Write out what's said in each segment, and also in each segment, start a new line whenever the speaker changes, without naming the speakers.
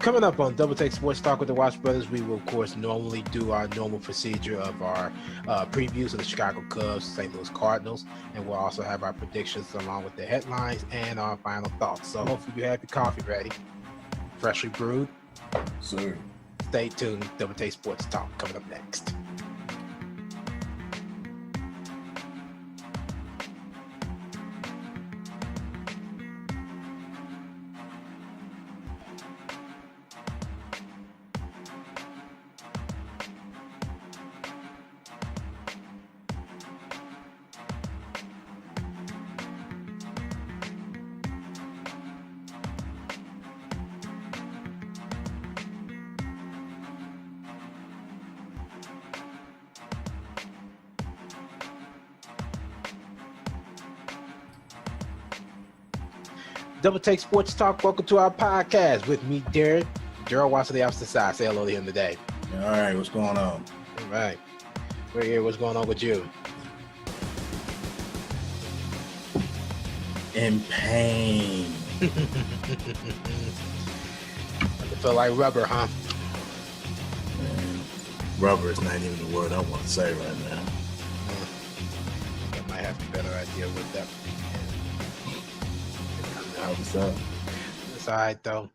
Coming up on Double Take Sports Talk with the Watch Brothers, we will, of course, normally do our normal procedure of our previews of the Chicago Cubs, St. Louis Cardinals, and we'll also have our predictions along with the headlines and our final thoughts. So hopefully you have your coffee ready, freshly brewed.
Sir.
Stay tuned. Double Take Sports Talk coming up next. Double Take Sports Talk. Welcome to our podcast with me, Darren. Gerald watch to the opposite side. Say hello to him today.
All right, what's going on?
All right. We're here. What's going on with you?
In pain.
I feel like rubber, huh?
Man, rubber is not even the word I want to say right now.
I might have a better idea with that.
What's up?
It's all right, though.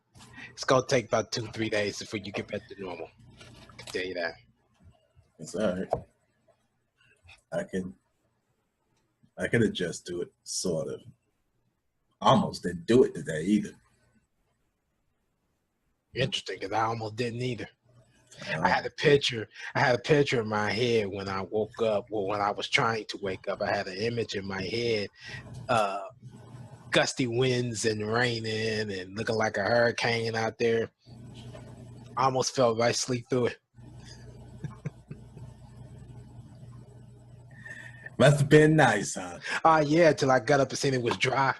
It's going to take about 2-3 days before you get back to normal. I can tell you that.
It's all right. I can adjust to it, sort of. Almost didn't do it today either.
Interesting, because I almost didn't either. I had a picture in my head when I woke up. Well, when I was trying to wake up, I had an image in my head. Gusty winds and raining and looking like a hurricane out there. I almost fell right sleep through it.
Must have been nice, huh?
Yeah, till I got up and seen it was dry.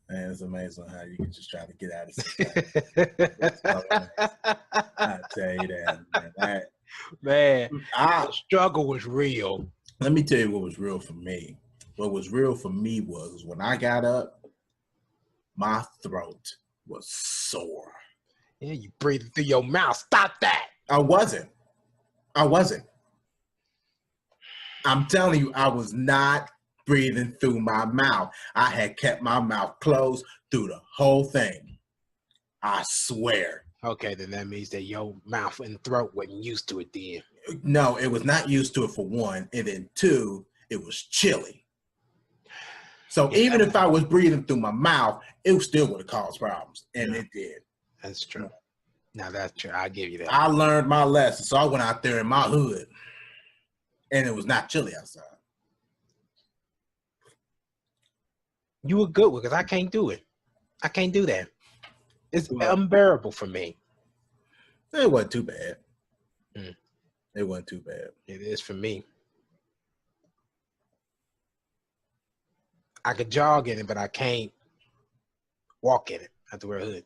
Man, it's amazing how you can just try to get out of something. I tell you that,
man. The struggle was real.
Let me tell you what was real for me. What was real for me was when I got up, my throat was sore.
Yeah, you breathing through your mouth. Stop that.
I wasn't. I'm telling you, I was not breathing through my mouth. I had kept my mouth closed through the whole thing. I swear.
Okay, then that means that your mouth and throat wasn't used to it then.
No, it was not used to it for one, and then two, it was chilly. So even if I was breathing through my mouth, it still would have caused problems, and it did.
That's true. Now that's true. I'll give you that.
I learned my lesson, so I went out there in my hood, and it was not chilly outside.
You were good because I can't do it. I can't do that. It's unbearable for me.
It wasn't too bad. It wasn't too bad.
It is for me. I could jog in it, but I can't walk in it. I have to wear a hood.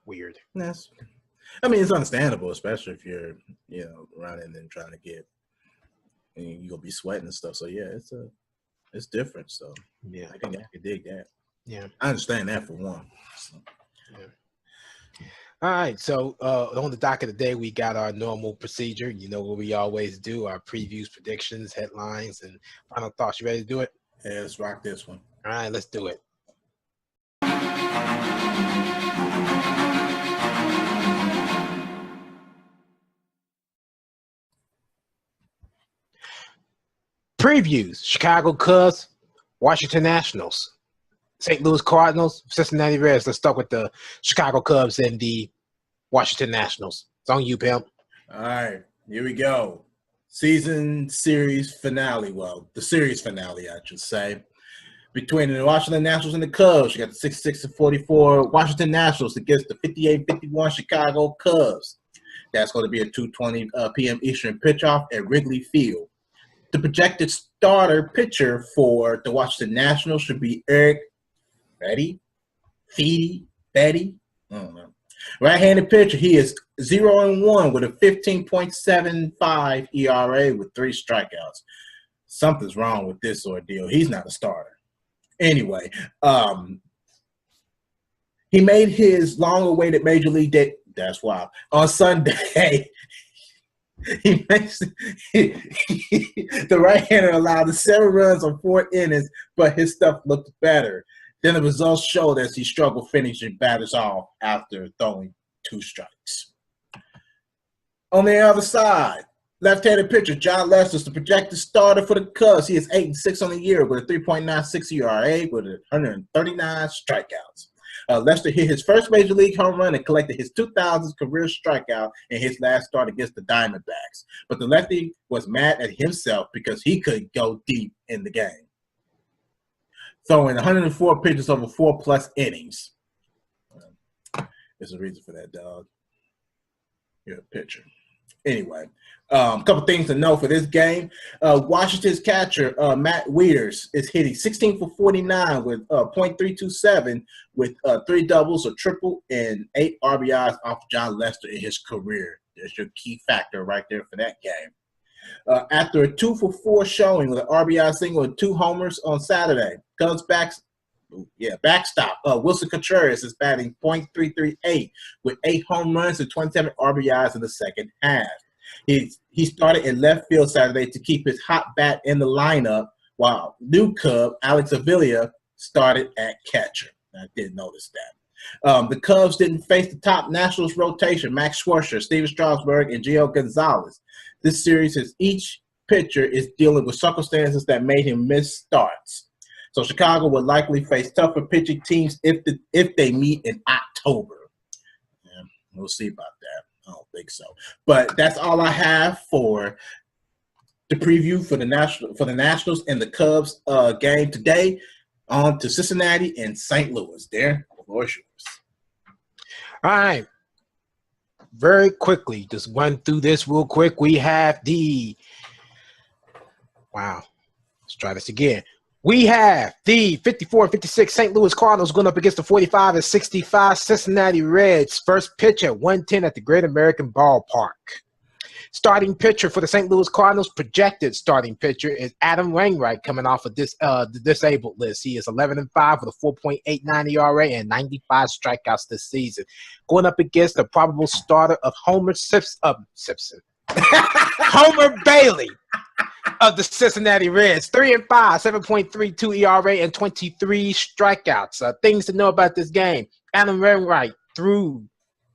Weird.
It's understandable, especially if you're, running and trying to get, and you're gonna be sweating and stuff. So yeah, it's different. So
yeah,
I can dig that.
Yeah,
I understand that for one. So.
Yeah. All right, so on the docket today, we got our normal procedure. You know what we always do, our previews, predictions, headlines, and final thoughts. You ready to do it?
Yeah, let's rock this one.
All right, let's do it. Previews: Chicago Cubs, Washington Nationals, St. Louis Cardinals, Cincinnati Reds. Let's start with the Chicago Cubs and the Washington Nationals. It's on you, pimp.
All right, here we go. Series finale. Well, the series finale, I should say. Between the Washington Nationals and the Cubs, you got the 66-44 Washington Nationals against the 58-51 Chicago Cubs. That's going to be a 2:20 p.m. Eastern pitch-off at Wrigley Field. The projected starter pitcher for the Washington Nationals should be Eric Betty. I don't know. Right-handed pitcher. He is 0-1 with a 15.75 ERA with 3 strikeouts. Something's wrong with this ordeal. He's not a starter. Anyway, he made his long-awaited major league debut. That's wild. On Sunday, the right-hander allowed 7 runs on 4 innings, but his stuff looked better. Then the results showed as he struggled finishing batters off after throwing 2 strikes. On the other side, left-handed pitcher John Lester is the projected starter for the Cubs. He is 8-6 on the year with a 3.96 ERA with 139 strikeouts. Lester hit his first major league home run and collected his 2000th career strikeout in his last start against the Diamondbacks. But the lefty was mad at himself because he couldn't go deep in the game, throwing 104 pitches over 4+ innings. There's a reason for that, dog. You're a pitcher. Anyway, a couple things to know for this game. Washington's catcher, Matt Wieters, is hitting 16 for 49 with .327 with 3 doubles, a triple, and 8 RBIs off John Lester in his career. There's your key factor right there for that game. After a 2 for 4 showing with an RBI single and 2 homers on Saturday, Cubs backstop Wilson Contreras is batting .338 with 8 home runs and 27 RBIs in the second half. He started in left field Saturday to keep his hot bat in the lineup, while new Cub Alex Avila started at catcher. I didn't notice that. The Cubs didn't face the top Nationals rotation, Max Scherzer, Steven Strasburg, and Gio Gonzalez. This series is each pitcher is dealing with circumstances that made him miss starts. So Chicago will likely face tougher pitching teams if they meet in October. Yeah, we'll see about that. I don't think so. But that's all I have for the preview for the Nationals and the Cubs game today. On to Cincinnati and St. Louis. Darren, the floor is yours.
All right. Very quickly, just run through this real quick. We have let's try this again. We have the 54-56 St. Louis Cardinals going up against the 45-65 Cincinnati Reds. First pitch at 1:10 at the Great American Ballpark. Starting pitcher for the St. Louis Cardinals, projected starting pitcher, is Adam Wainwright, coming off of the disabled list. He is 11-5 with a 4.89 ERA and 95 strikeouts this season. Going up against the probable starter of Homer Bailey of the Cincinnati Reds, 3-5, 7.32 ERA and 23 strikeouts. Things to know about this game: Adam Wainwright threw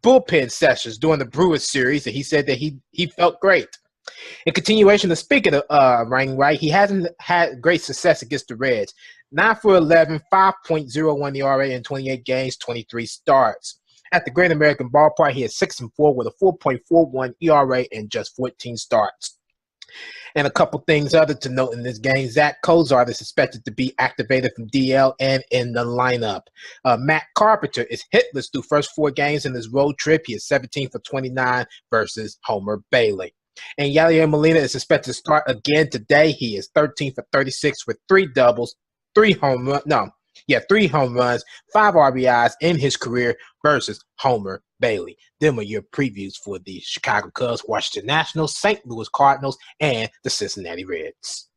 bullpen sessions during the Brewers series, and he said that he felt great. In continuation of speaking of Wainwright, he hasn't had great success against the Reds. 9 for 11, 5.01 ERA in 28 games, 23 starts. At the Great American Ballpark, he is 6-4 with a 4.41 ERA and just 14 starts. And a couple things other to note in this game: Zach Cozart is expected to be activated from DL and in the lineup. Matt Carpenter is hitless through first 4 games in his road trip. He is 17 for 29 versus Homer Bailey. And Yadier Molina is expected to start again today. He is 13 for 36 with 3 doubles, 3 home runs, 5 RBIs in his career versus Homer Bailey. Them are your previews for the Chicago Cubs, Washington Nationals, St. Louis Cardinals, and the Cincinnati Reds.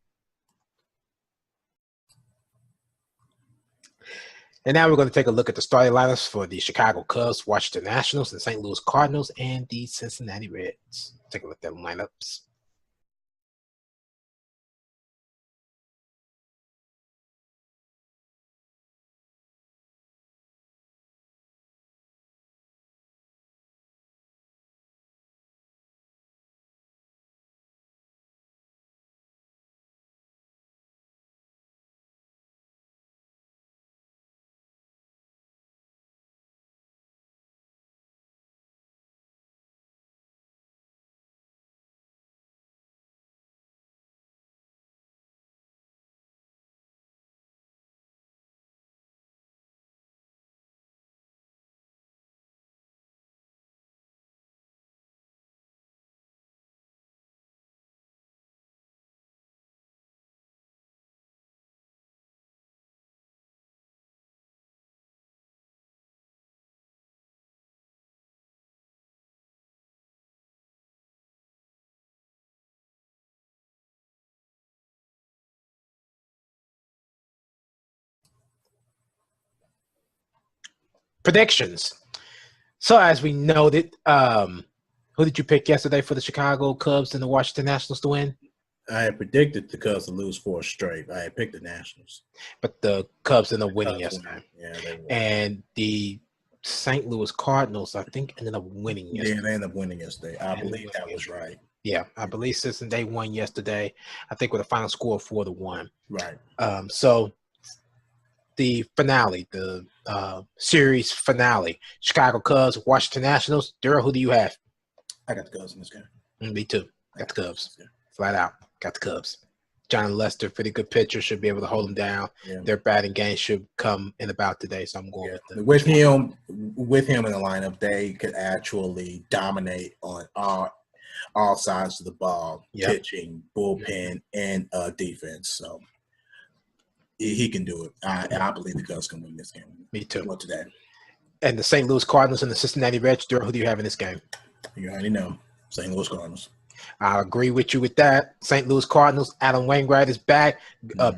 And now we're going to take a look at the starting lineups for the Chicago Cubs, Washington Nationals, and St. Louis Cardinals, and the Cincinnati Reds. Take a look at the lineups. predictions. So as we noted, who did you pick yesterday for the Chicago Cubs and the Washington Nationals to win?
I had predicted the Cubs to lose 4 straight. I had picked the Nationals.
But the Cubs ended up winning yesterday.
Won. Yeah, they won.
And the St. Louis Cardinals, I think, ended up winning yesterday.
Yeah, they ended up winning yesterday. I believe that was right.
Yeah, I believe Cincinnati won yesterday. I think with a final score of 4-1.
Right.
So the finale, the series finale, Chicago Cubs, Washington Nationals. Daryl, who do you have?
I got the Cubs in this game.
Me too. Got the Cubs. Flat out. Got the Cubs. John Lester, pretty good pitcher, should be able to hold them down. Yeah. Their batting game should come in about today, so I'm going
with them. With him in the lineup, they could actually dominate on all sides of the ball, pitching, bullpen, and defense. So he can do it. I believe the Cubs can win this game.
Me too.
What today?
And the St. Louis Cardinals and the Cincinnati Reds. Who do you have in this game?
You already know. St. Louis Cardinals.
I agree with you with that. St. Louis Cardinals, Adam Wainwright is back.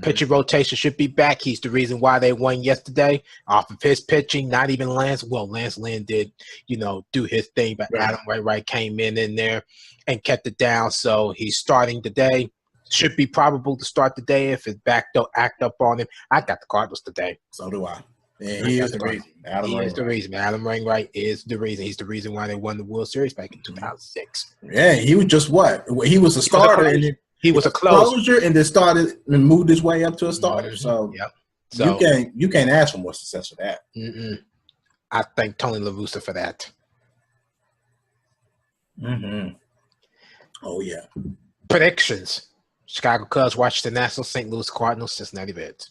Pitcher rotation should be back. He's the reason why they won yesterday off of his pitching, not even Lance. Well, Lance Lynn did, do his thing, but Adam Wainwright came in there and kept it down. So he's starting today. Should be probable to start today if it's backed up, act up on him. I got the Cardinals today.
So do I. And he is the reason.
He is the reason. Adam Wainwright is the reason. He's the reason why they won the World Series back in 2006.
Yeah, he was just what? He was a starter.
He was a closer
and then started and moved his way up to a starter. So, you can't ask for more success for that.
I thank Tony La Russa for that.
Oh, yeah.
Predictions. Chicago Cubs, Washington Nationals, St. Louis Cardinals, Cincinnati Reds.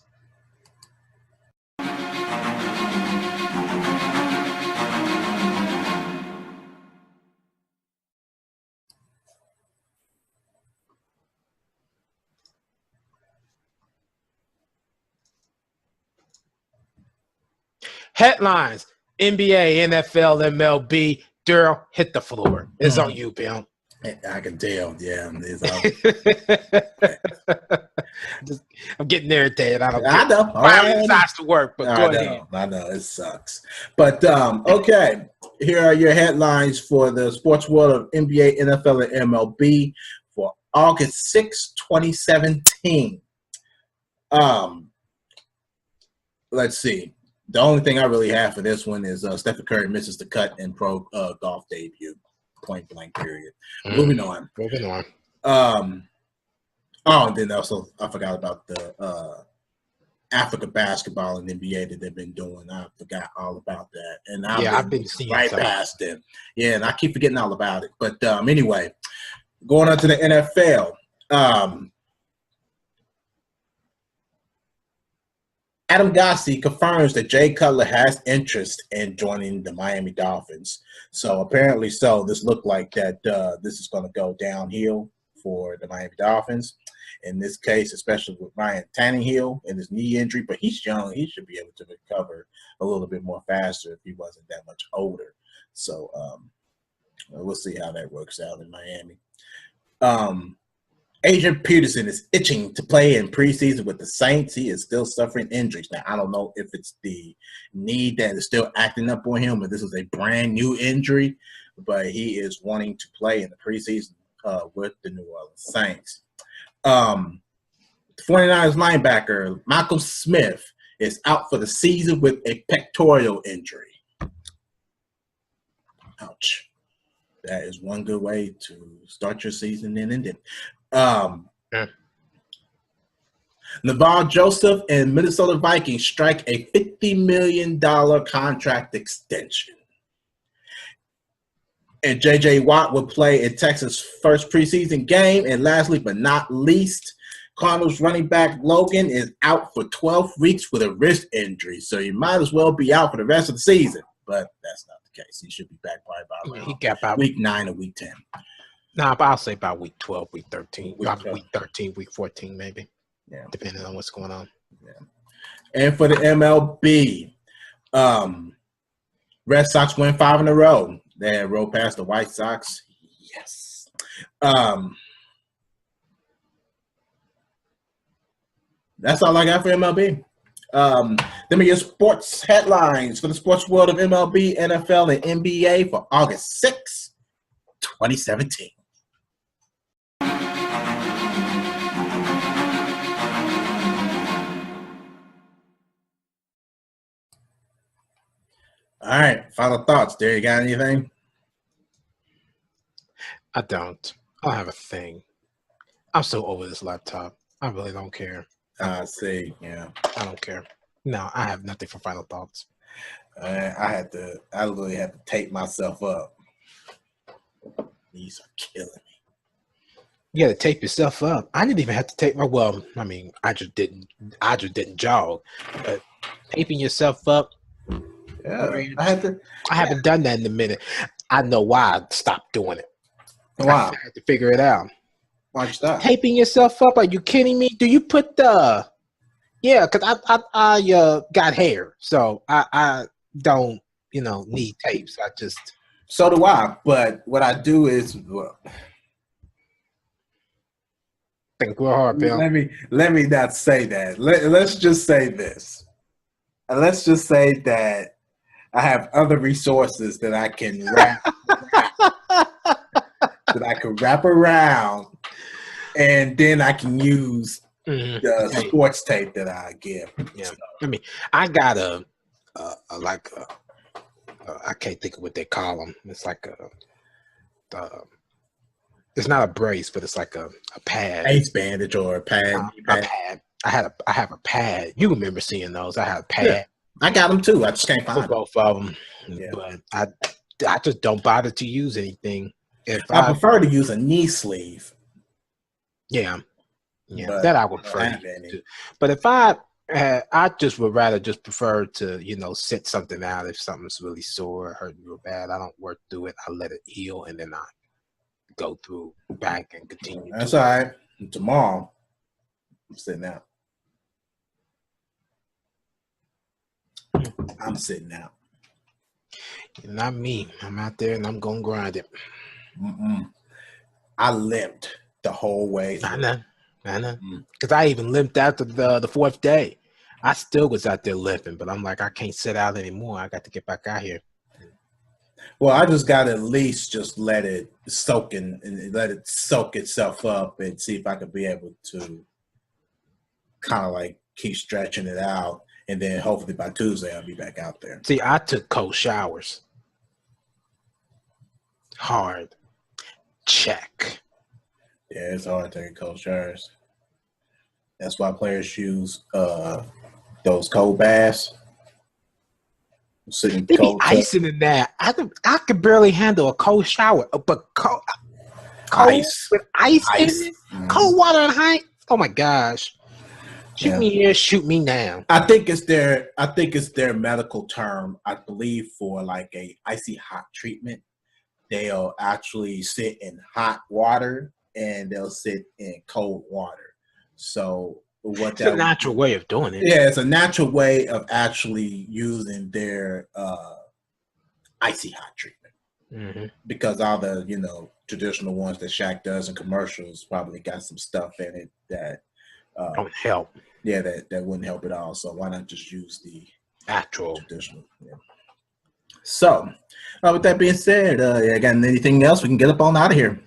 Headlines: NBA, NFL, MLB. Daryl, hit the floor. It's on you, Bill.
I can tell. Yeah,
I'm getting irritated. I
know.
It starts to work, but go ahead.
I know it sucks. But okay, here are your headlines for the sports world of NBA, NFL, and MLB for August 6, 2017. Let's see. The only thing I really have for this one is Stephen Curry misses the cut in pro golf debut. Point blank period. Moving on. And then also I forgot about the Africa basketball and NBA that they've been doing. I forgot all about that. And I've been seeing right past them. Yeah, and I keep forgetting all about it. But anyway, going on to the NFL. Adam Gase confirms that Jay Cutler has interest in joining the Miami Dolphins. So apparently this looked like that this is going to go downhill for the Miami Dolphins. In this case, especially with Ryan Tannehill and his knee injury, but he's young. He should be able to recover a little bit more faster if he wasn't that much older. So we'll see how that works out in Miami. Adrian Peterson is itching to play in preseason with the Saints. He is still suffering injuries. Now, I don't know if it's the knee that is still acting up on him, or this is a brand new injury, but he is wanting to play in the preseason with the New Orleans Saints. 49ers linebacker Malcolm Smith is out for the season with a pectoral injury. Ouch. That is one good way to start your season and end it. Naval Joseph and Minnesota Vikings strike a $50 million contract extension. And J.J. Watt will play in Texas' first preseason game. And lastly, but not least, Cardinals running back Logan is out for 12 weeks with a wrist injury. So you might as well be out for the rest of the season. But that's not the case. He should be back probably by week 9 or week 10.
Nah, but I'll say about week 12, week 13. Week 13, week 14 maybe. Yeah. Depending on what's going on.
Yeah. And for the MLB, Red Sox win 5 in a row. They rolled past the White Sox. Yes. That's all I got for MLB. Them are your sports headlines for the sports world of MLB, NFL, and NBA for August 6, 2017. All right, final thoughts. There, you got anything?
I don't have a thing. I'm so over this laptop. I really don't care.
I see. Yeah,
I don't care. No, I have nothing for final thoughts.
I literally had to tape myself up. These are killing me.
You got to tape yourself up. I didn't even have to tape my. Well, I mean, I just didn't jog. But taping yourself up.
Yeah, I
haven't done that in a minute. I know why I stopped doing it.
Wow.
I had to figure it out.
Why'd you stop?
Taping yourself up? Are you kidding me? Do you put the? Yeah, because I got hair, so I don't need tapes. I just.
So do I. But what I do is
think real hard, Bill.
Let me not say that. Let's just say this. Let's just say that I have other resources that I can wrap around, and then I can use the sports tape that I give.
Yeah, so. I mean, I got a I can't think of what they call them. It's like it's not a brace, but it's like a pad.
Ace bandage or a pad.
A pad. I have a pad. You remember seeing those? I have a pad.
Yeah, I got them too. I just can't find
both of them. Yeah. But I just don't bother to use anything.
I prefer to use a knee sleeve.
Yeah, that I would prefer to. But if I just would rather just prefer to sit something out if something's really sore, hurting real bad. I don't work through it. I let it heal, and then I go through back and continue.
That's all right. Tomorrow, I'm sitting out. I'm sitting out.
Not me. I'm out there and I'm gonna grind it.
I limped the whole way.
I know. Because I even limped after the fourth day. I still was out there limping, but I'm like, I can't sit out anymore. I got to get back out here.
Well, I just got to at least just let it soak and let it soak itself up and see if I could be able to kind of like keep stretching it out. And then hopefully by Tuesday, I'll be back out there.
See, I took cold showers. Hard. Check.
Yeah, it's hard taking cold showers. That's why players use those cold baths.
They be icing in that. I could barely handle a cold shower, but cold
ice
with ice in it, cold water and high. Oh my gosh! Shoot me here, shoot me now.
I think it's their medical term. I believe for like a icy hot treatment, they'll actually sit in hot water and they'll sit in cold water. So
it's a natural way of doing it.
Yeah, it's a natural way of actually using their icy hot treatment. Because all the traditional ones that Shaq does in commercials probably got some stuff in it that
don't help.
Yeah, that wouldn't help at all. So why not just use the
actual
traditional? Yeah. So with that being said, got anything else? We can get up on out of here.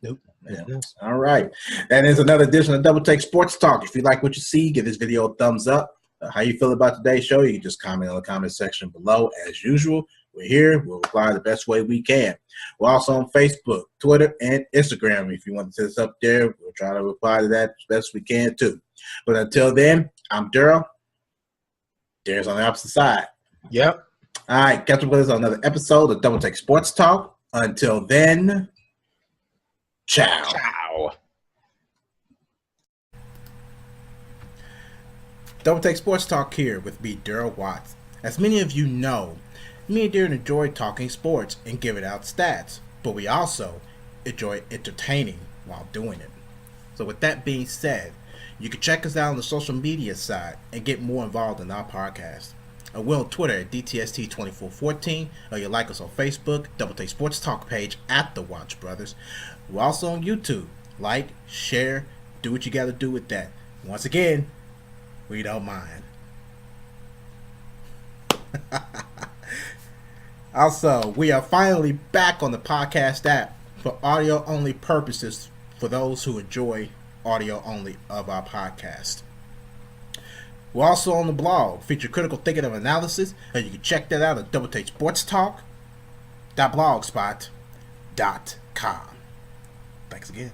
Nope.
Yeah. All right. That is another edition of Double Take Sports Talk. If you like what you see, give this video a thumbs up. How you feel about today's show, you can just comment on the comment section below. As usual, we're here. We'll reply the best way we can. We're also on Facebook, Twitter, and Instagram. If you want to set us up there, we'll try to reply to that as best we can too. But until then, I'm Daryl. Daryl's on the opposite side.
Yep.
All right. Catch up with us on another episode of Double Take Sports Talk. Until then, ciao.
Ciao.
Double Take Sports Talk here with me, Daryl Watts. As many of you know, me and Darren enjoy talking sports and giving out stats, but we also enjoy entertaining while doing it. So with that being said, you can check us out on the social media side and get more involved in our podcast. We're on Twitter at DTST2414, or you like us on Facebook, Double Take Sports Talk page at The Watch Brothers. We're also on YouTube. Like, share, do what you got to do with that. Once again, We don't mind. Also, we are finally back on the podcast app for audio only purposes for those who enjoy audio only of our podcast. We're also on the blog, feature critical thinking and analysis, and you can check that out at doubleTakeSportsTalk.blogspot.com. Thanks again.